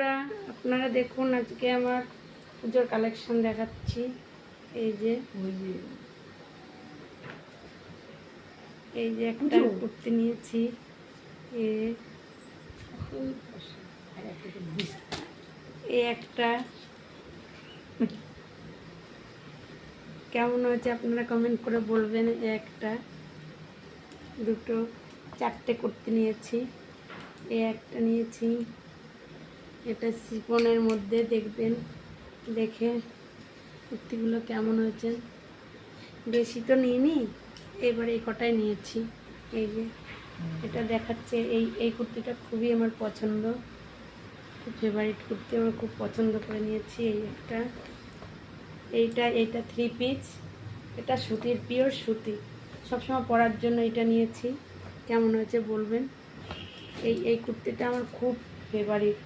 বন্ধুরা, আপনারা দেখুন আজকে আমার পুজোর কালেকশন দেখাচ্ছি। এই যে একটা কুর্তি নিয়েছি। একটা কেমন হয়েছে আপনারা কমেন্ট করে বলবেন। একটা, দুটো, চারটে কুর্তি নিয়েছি। একটা নিয়েছি, এটা শিফনের মধ্যে, দেখবেন দেখে কুর্তিগুলো কেমন হয়েছে। বেশি তো নিইনি, এবার এই কটাই নিয়েছি। এই যে এটা দেখাচ্ছে, এই কুর্তিটা খুবই আমার পছন্দ, খুব ফেভারিট কুর্তি, আমার খুব পছন্দ করে নিয়েছি। এইটা 3 পিস, এটা সুতির, পিওর সুতি, সবসময় পরার জন্য এটা নিয়েছি। কেমন হয়েছে বলবেন। এই কুর্তিটা আমার খুব ফেভারিট,